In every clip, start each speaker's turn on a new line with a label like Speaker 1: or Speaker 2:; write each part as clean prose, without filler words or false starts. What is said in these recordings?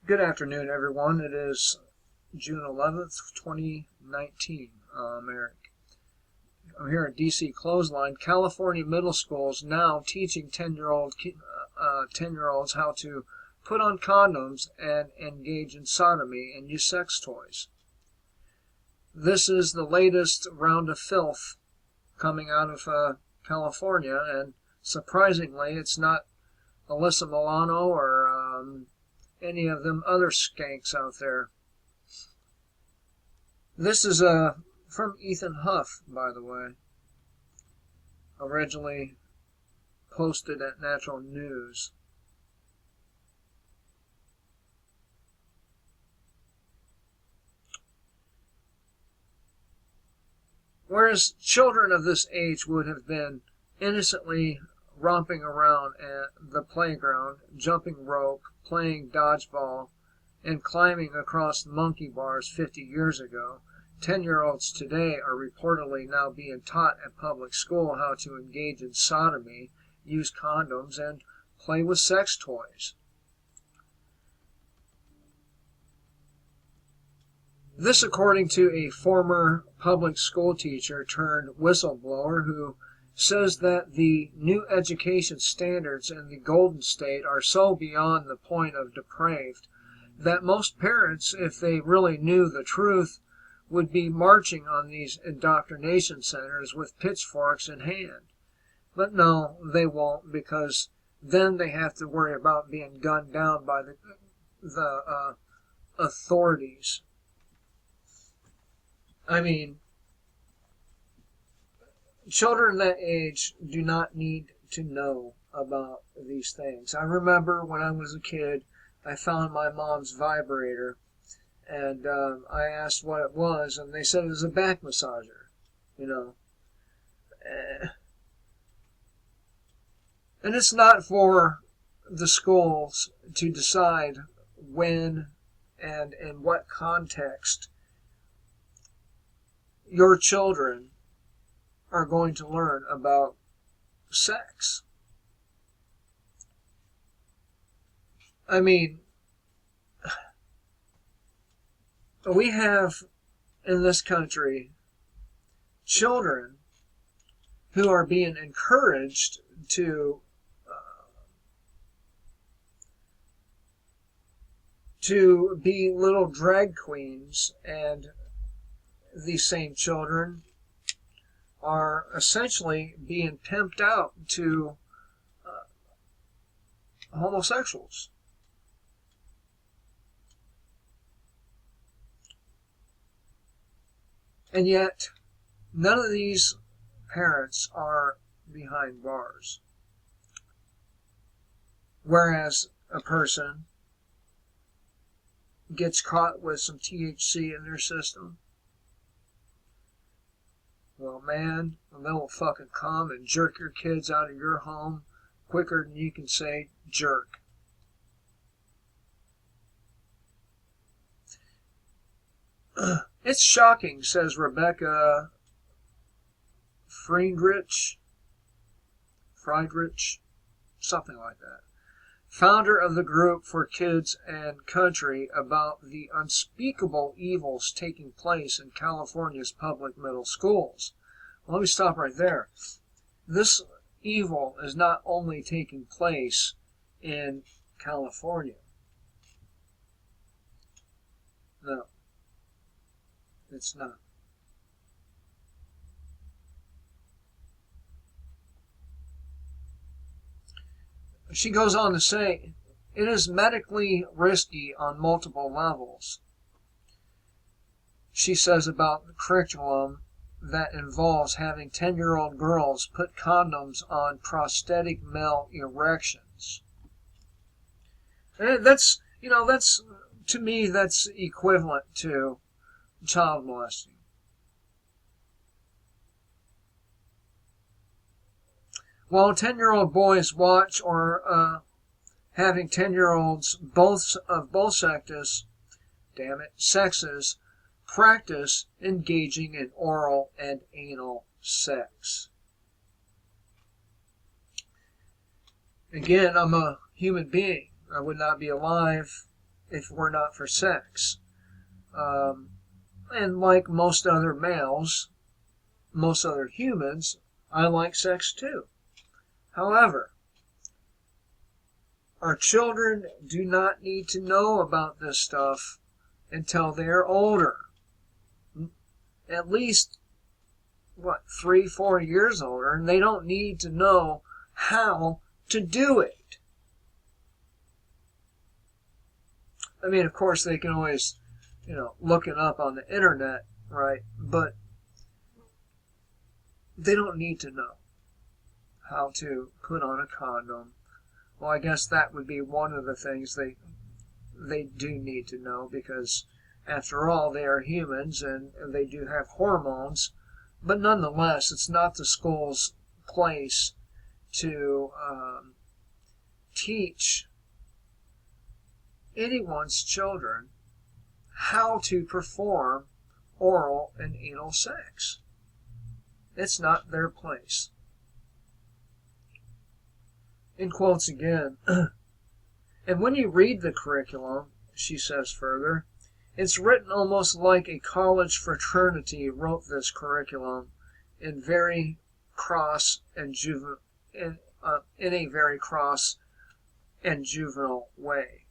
Speaker 1: Good afternoon, everyone. It is June 11th, 2019. I'm Eric. I'm here at DC Clothesline. California middle schools now teaching 10-year-olds how to put on condoms and engage in sodomy and use sex toys. This is the latest round of filth coming out of California, and surprisingly, it's not Alyssa Milano or any of them other skanks out there. This is from Ethan Huff, by the way. Originally posted at Natural News. Whereas children of this age would have been innocently romping around at the playground, jumping rope, playing dodgeball, and climbing across monkey bars 50 years ago, 10-year-olds today are reportedly now being taught at public school how to engage in sodomy, use condoms, and play with sex toys. This according to a former public school teacher turned whistleblower who says that the new education standards in the Golden State are so beyond the point of depraved that most parents, if they really knew the truth, would be marching on these indoctrination centers with pitchforks in hand. But no, they won't, because then they have to worry about being gunned down by the authorities. I mean, children that age do not need to know about these things. I remember when I was a kid, I found my mom's vibrator, and I asked what it was, and they said it was a back massager, you know. And it's not for the schools to decide when and in what context your children are going to learn about sex. I mean, we have in this country children who are being encouraged to be little drag queens, and these same children are essentially being pimped out to homosexuals. And yet, none of these parents are behind bars. Whereas a person gets caught with some THC in their system, well, man, they'll fucking come and jerk your kids out of your home quicker than you can say jerk. It's shocking, says Rebecca Friedrich, something like that, founder of the group for Kids and Country, about the unspeakable evils taking place in California's public middle schools. Well, let me stop right there. This evil is not only taking place in California. No, it's not. She goes on to say, it is medically risky on multiple levels. She says about the curriculum that involves having 10-year-old girls put condoms on prosthetic male erections. And that's, to me, that's equivalent to child molesting. While 10-year-old boys watch or having 10-year-olds of both sexes practice engaging in oral and anal sex. Again, I'm a human being. I would not be alive if it were not for sex. And like most other males, most other humans, I like sex too. However, our children do not need to know about this stuff until they are older. At least, 3, 4 years older, and they don't need to know how to do it. I mean, of course, they can always, look it up on the internet, right? But they don't need to know how to put on a condom. Well, I guess that would be one of the things they do need to know, because after all, they are humans and they do have hormones. But nonetheless, it's not the school's place to teach anyone's children how to perform oral and anal sex. It's not their place. In quotes again, and when you read the curriculum, she says further, it's written almost like a college fraternity wrote this curriculum in very cross and in a very cross and juvenile way.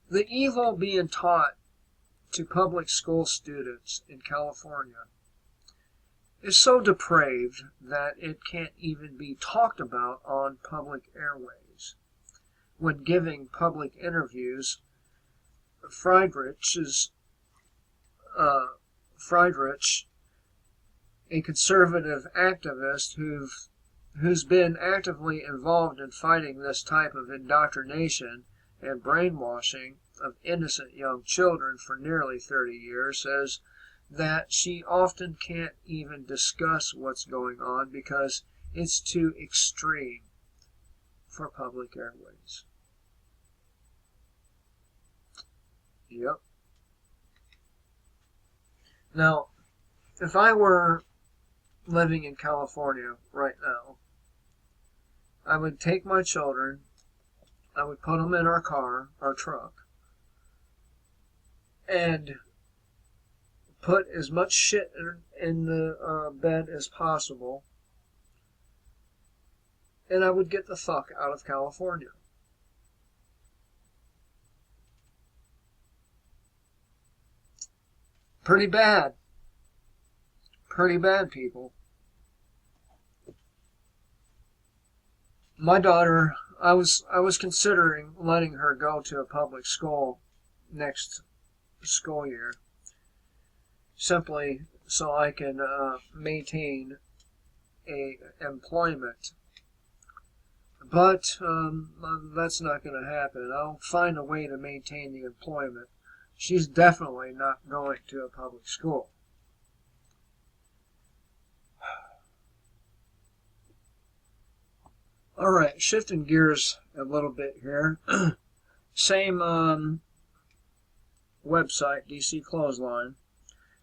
Speaker 1: The evil being taught to public school students in California is so depraved that it can't even be talked about on public airways. When giving public interviews, Friedrich, a conservative activist who's been actively involved in fighting this type of indoctrination and brainwashing of innocent young children for nearly 30 years, says that she often can't even discuss what's going on because it's too extreme for public airways. Yep. Now, if I were living in California right now, I would take my children, I would put them in our truck, and put as much shit in the bed as possible, and I would get the fuck out of California. Pretty bad. Pretty bad, people. My daughter, I was considering letting her go to a public school next school year, simply so I can maintain a employment. But that's not going to happen. I'll find a way to maintain the employment. She's definitely not going to a public school. All right, shifting gears a little bit here. Same website, DC Clothesline.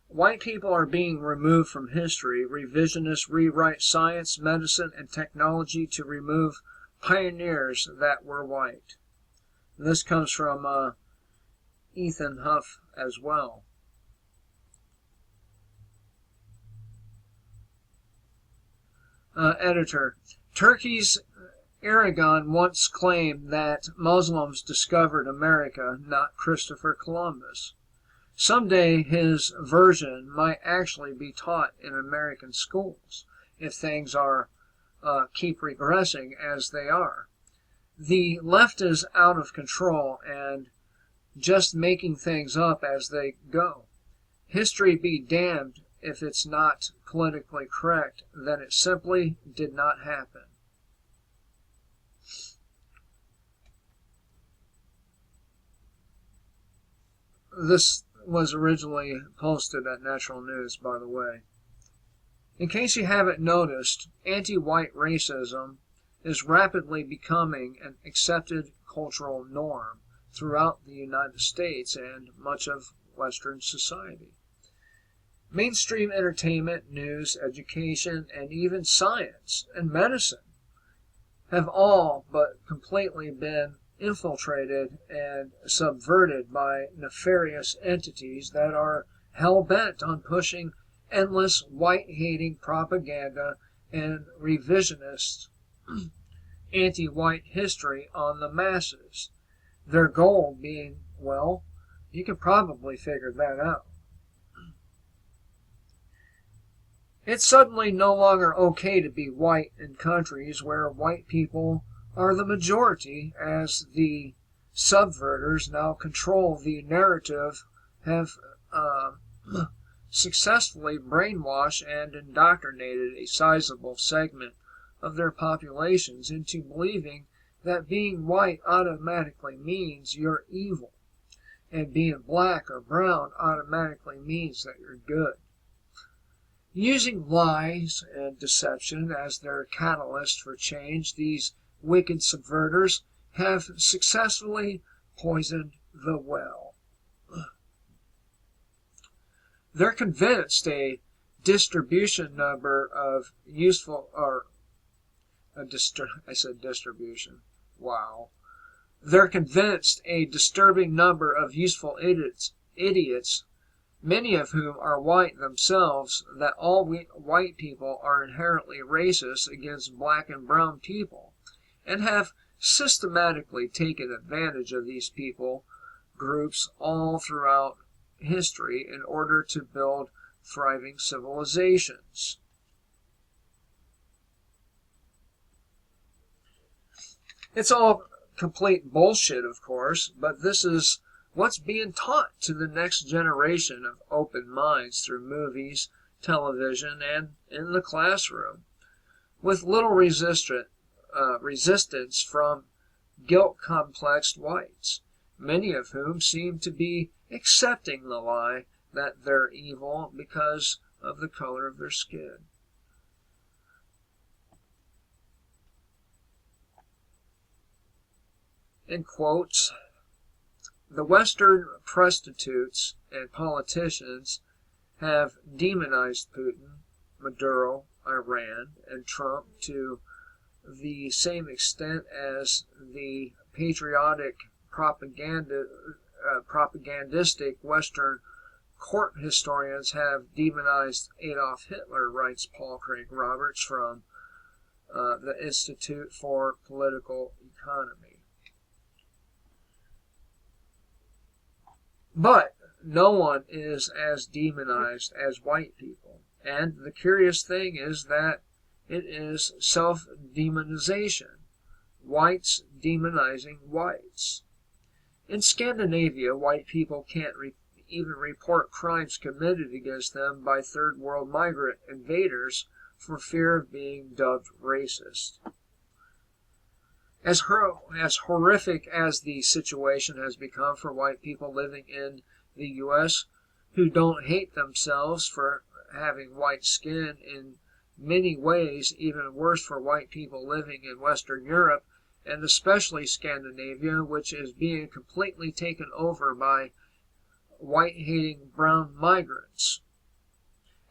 Speaker 1: White people are being removed from history. Revisionists rewrite science, medicine, and technology to remove pioneers that were white. This comes from Ethan Huff as well. Editor, Turkey's Erdogan once claimed that Muslims discovered America, not Christopher Columbus. Someday his version might actually be taught in American schools if things are keep regressing as they are. The left is out of control and just making things up as they go. History be damned if it's not politically correct, then it simply did not happen. This was originally posted at Natural News, by the way. In case you haven't noticed, anti-white racism is rapidly becoming an accepted cultural norm, throughout the United States and much of Western society. Mainstream entertainment, news, education, and even science and medicine have all but completely been infiltrated and subverted by nefarious entities that are hell-bent on pushing endless white-hating propaganda and revisionist anti-white history on the masses. Their goal being, well, you can probably figure that out. It's suddenly no longer okay to be white in countries where white people are the majority, as the subverters now control the narrative, have successfully brainwashed and indoctrinated a sizable segment of their populations into believing that being white automatically means you're evil, and being black or brown automatically means that you're good. Using lies and deception as their catalyst for change, these wicked subverters have successfully poisoned the well. They're convinced a distribution number of useful, I said distribution. Wow. They're convinced a disturbing number of useful idiots, many of whom are white themselves, that all white people are inherently racist against black and brown people, and have systematically taken advantage of these people groups all throughout history in order to build thriving civilizations. It's all complete bullshit, of course, but this is what's being taught to the next generation of open minds through movies, television, and in the classroom, with little resistance from guilt-complexed whites, many of whom seem to be accepting the lie that they're evil because of the color of their skin. In quotes, the Western prostitutes and politicians have demonized Putin, Maduro, Iran, and Trump to the same extent as the patriotic propagandistic Western court historians have demonized Adolf Hitler, writes Paul Craig Roberts from the Institute for Political Economy. But no one is as demonized as white people, and the curious thing is that it is self-demonization, whites demonizing whites. In Scandinavia, white people can't even report crimes committed against them by third world migrant invaders for fear of being dubbed racist. As horrific as the situation has become for white people living in the U.S., who don't hate themselves for having white skin, in many ways even worse for white people living in Western Europe, and especially Scandinavia, which is being completely taken over by white-hating brown migrants.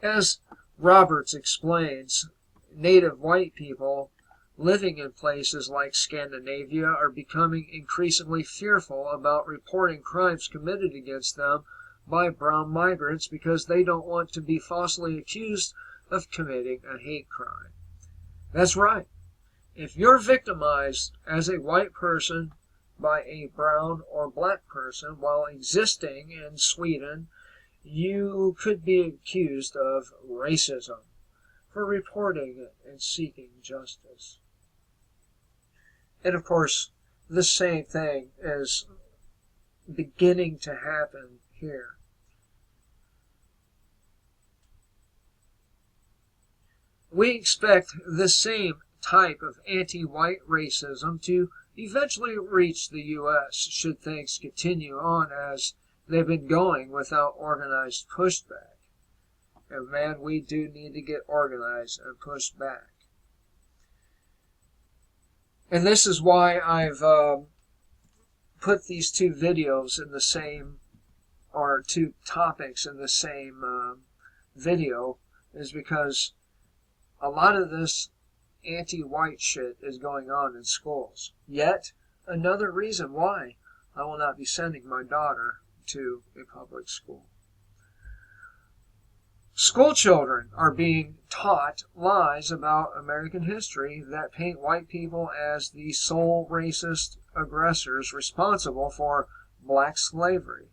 Speaker 1: As Roberts explains, native white people living in places like Scandinavia are becoming increasingly fearful about reporting crimes committed against them by brown migrants because they don't want to be falsely accused of committing a hate crime. That's right. If you're victimized as a white person by a brown or black person while existing in Sweden, you could be accused of racism for reporting it and seeking justice. And of course, the same thing is beginning to happen here. We expect the same type of anti-white racism to eventually reach the U.S. should things continue on as they've been going without organized pushback. And man, we do need to get organized and push back. And this is why I've put these two videos in the same, or two topics in the same video is because a lot of this anti-white shit is going on in schools. Yet, another reason why I will not be sending my daughter to a public school. School children are being taught lies about American history that paint white people as the sole racist aggressors responsible for black slavery,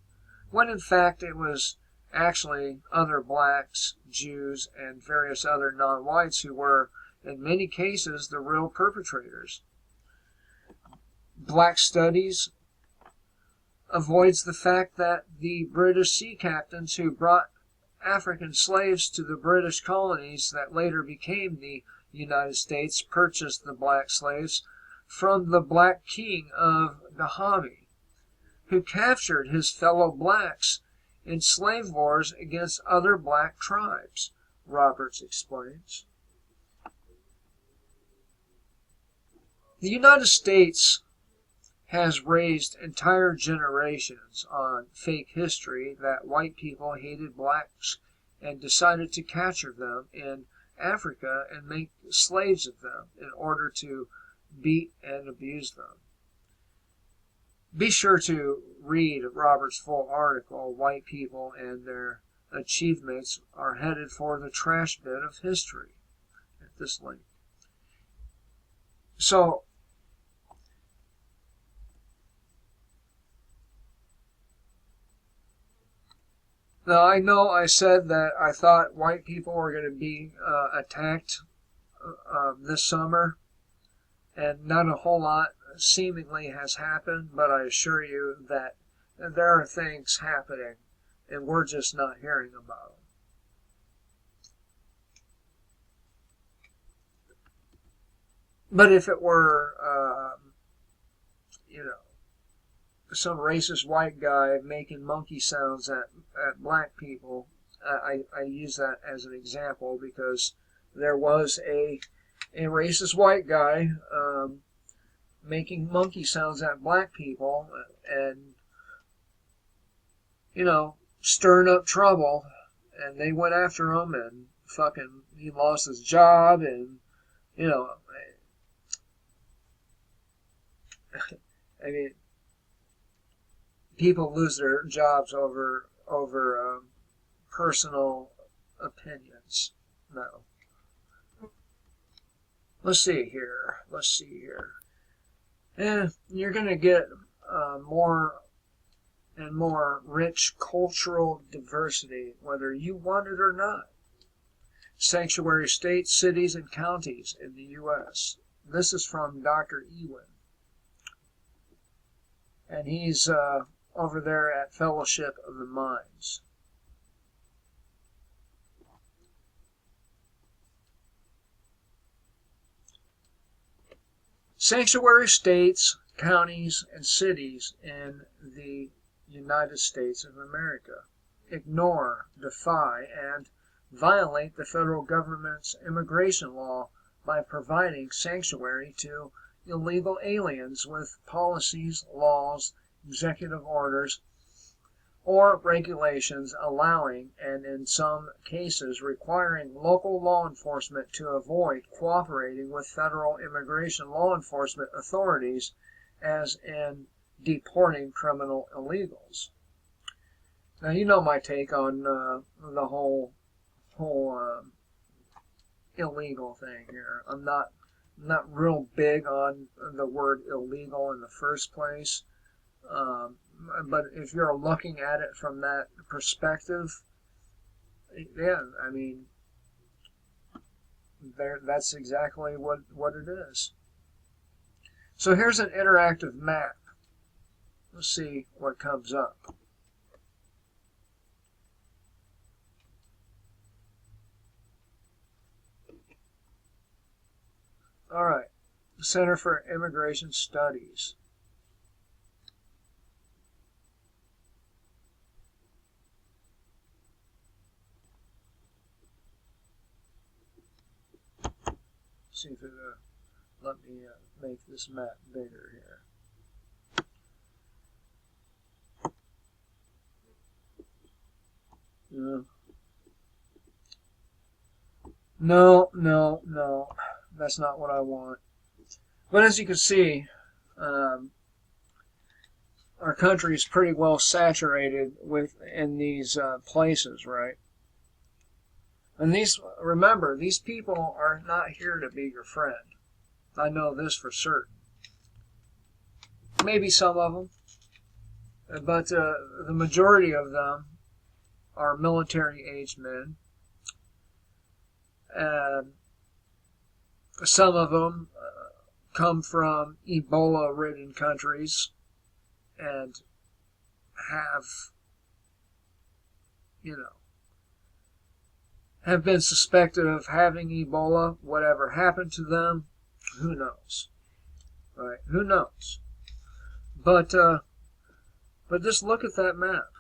Speaker 1: when in fact it was actually other blacks, Jews, and various other non-whites who were, in many cases, the real perpetrators. Black studies avoids the fact that the British sea captains who brought African slaves to the British colonies that later became the United States purchased the black slaves from the Black King of Dahomey, who captured his fellow blacks in slave wars against other black tribes, Roberts explains. The United States has raised entire generations on fake history that white people hated blacks and decided to capture them in Africa and make slaves of them in order to beat and abuse them. Be sure to read Robert's full article, White People and Their Achievements Are Headed for the Trash Bin of History, at this link. So, now, I know I said that I thought white people were going to be attacked this summer, and not a whole lot seemingly has happened, but I assure you that there are things happening, and we're just not hearing about them. But if it were, some racist white guy making monkey sounds at black people, I use that as an example because there was a racist white guy making monkey sounds at black people and, stirring up trouble, and they went after him and fucking he lost his job and, I mean, people lose their jobs over personal opinions. No. Let's see here. You're going to get more and more rich cultural diversity, whether you want it or not. Sanctuary states, cities, and counties in the U.S. This is from Dr. Ewin. And he's over there at Fellowship of the Minds. Sanctuary states, counties, and cities in the United States of America ignore, defy, and violate the federal government's immigration law by providing sanctuary to illegal aliens with policies, laws, executive orders, or regulations allowing, and in some cases requiring, local law enforcement to avoid cooperating with federal immigration law enforcement authorities, as in deporting criminal illegals. Now, you know my take on the whole illegal thing here. I'm not real big on the word illegal in the first place. But if you're looking at it from that perspective, yeah, I mean, that's exactly what it is. So here's an interactive map. Let's see what comes up. All right, Center for Immigration Studies. See if it let me make this map bigger here. No, no, no. That's not what I want. But as you can see, um, our country is pretty well saturated with in these places, right? And remember, these people are not here to be your friend. I know this for certain. Maybe some of them, but the majority of them are military-aged men. And some of them come from Ebola-ridden countries and have, you know, have been suspected of having Ebola. Whatever happened to them, who knows? Right? Who knows? But just look at that map.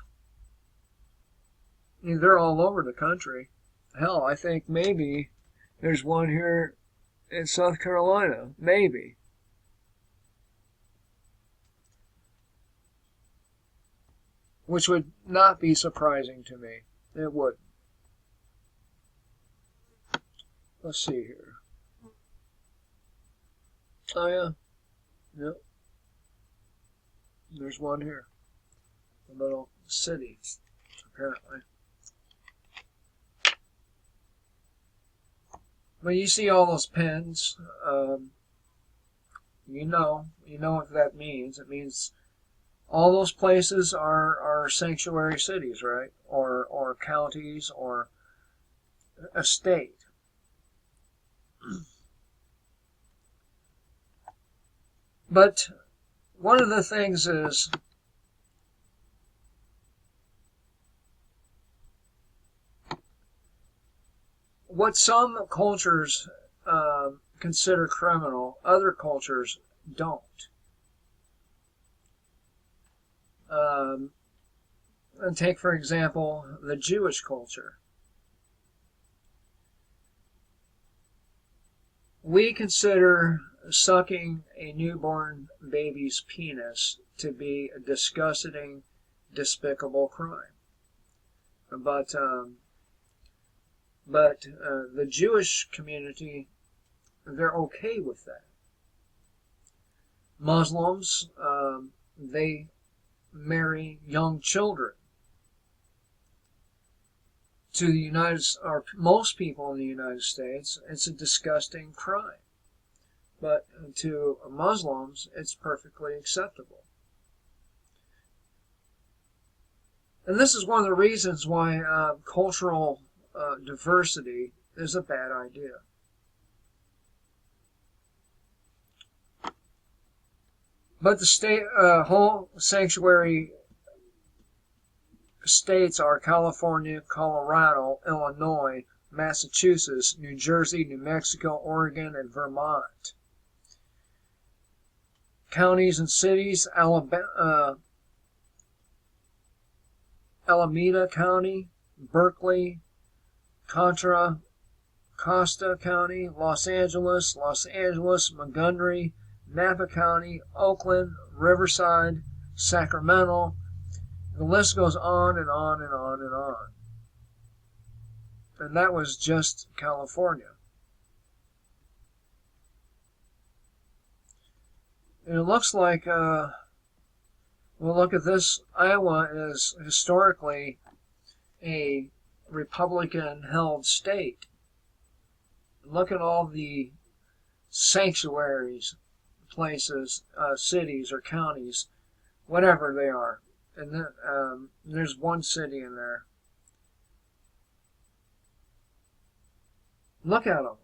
Speaker 1: I mean, they're all over the country. Hell, I think maybe there's one here in South Carolina. Maybe. Which would not be surprising to me. It wouldn't. Let's see here. Oh, yeah. Yep. There's one here. A little city, apparently. But you see all those pins. You know what that means. It means all those places are sanctuary cities, right? Or counties or a state. But one of the things is what some cultures consider criminal, other cultures don't. And take, for example, the Jewish culture. We consider sucking a newborn baby's penis to be a disgusting, despicable crime. But the Jewish community, they're okay with that. Muslims, they marry young children. To the or most people in the United States, it's a disgusting crime. But to Muslims, it's perfectly acceptable. And this is one of the reasons why cultural diversity is a bad idea. But the whole sanctuary states are California, Colorado, Illinois, Massachusetts, New Jersey, New Mexico, Oregon, and Vermont. Counties and cities: Alameda County, Berkeley, Contra Costa County, Los Angeles, Montgomery, Napa County, Oakland, Riverside, Sacramento. The list goes on and on and on and on. And that was just California. And it looks like, well, look at this. Iowa is historically a Republican-held state. Look at all the sanctuaries, places, cities or counties, whatever they are. And then there's one city in there. Look at them.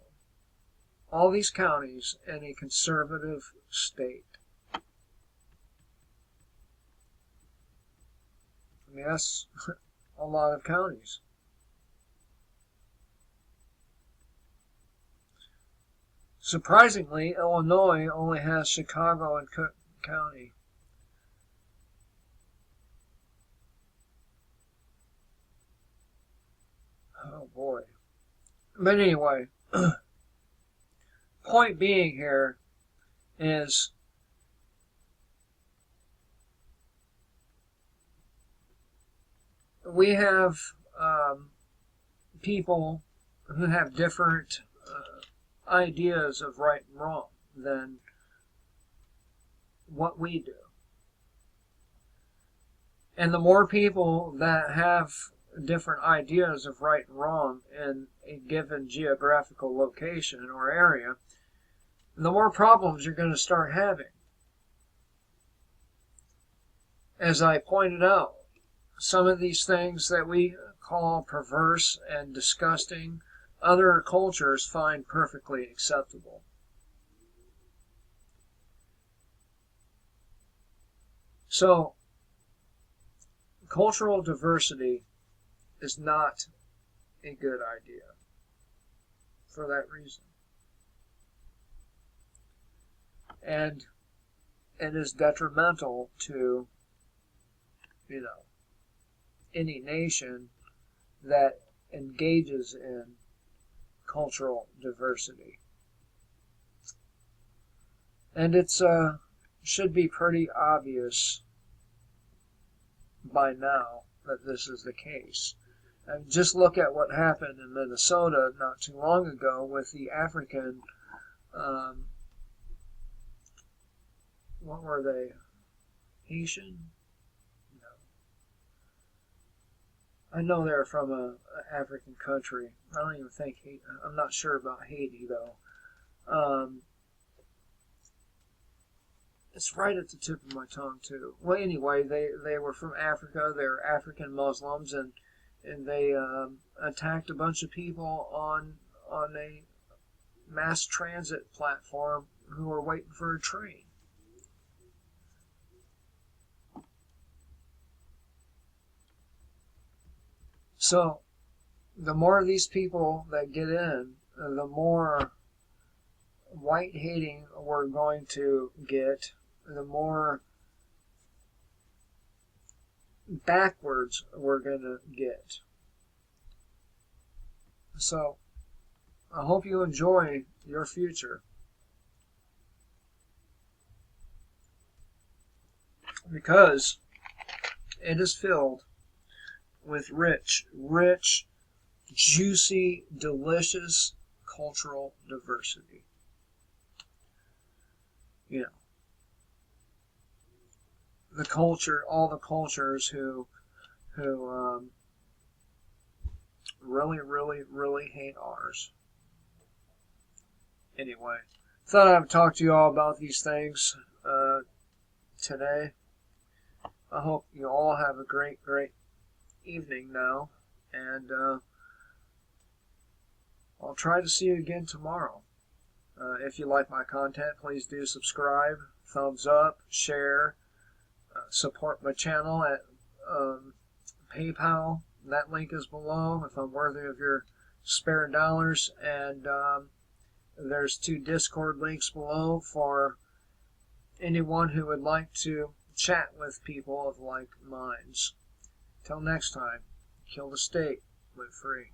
Speaker 1: All these counties in a conservative state. I mean, that's a lot of counties. Surprisingly, Illinois only has Chicago and Cook County. Oh boy. But anyway, point being here is we have people who have different ideas of right and wrong than what we do. And the more people that have different ideas of right and wrong in a given geographical location or area, the more problems you're going to start having. As I pointed out, some of these things that we call perverse and disgusting, other cultures find perfectly acceptable. So, cultural diversity is not a good idea for that reason. And it is detrimental to, any nation that engages in cultural diversity. And it's should be pretty obvious by now that this is the case. And just look at what happened in Minnesota not too long ago with the African, what were they? Haitian? No. I know they're from an African country. I don't even think I'm not sure about Haiti though. It's right at the tip of my tongue too. Well, anyway, they were from Africa. They're African Muslims, and they attacked a bunch of people on a mass transit platform who were waiting for a train. So, the more of these people that get in, the more white hating we're going to get, the more backwards we're going to get. So, I hope you enjoy your future, because it is filled with rich, juicy, delicious cultural diversity. The culture, all the cultures who really hate ours. Anyway, thought I would talk to you all about these things today. I hope you all have a great evening now, and I'll try to see you again tomorrow. If you like my content, please do subscribe, thumbs up, share, support my channel at PayPal. That link is below if I'm worthy of your spare dollars, and there's 2 Discord links below for anyone who would like to chat with people of like minds. Till next time, kill the state, live free.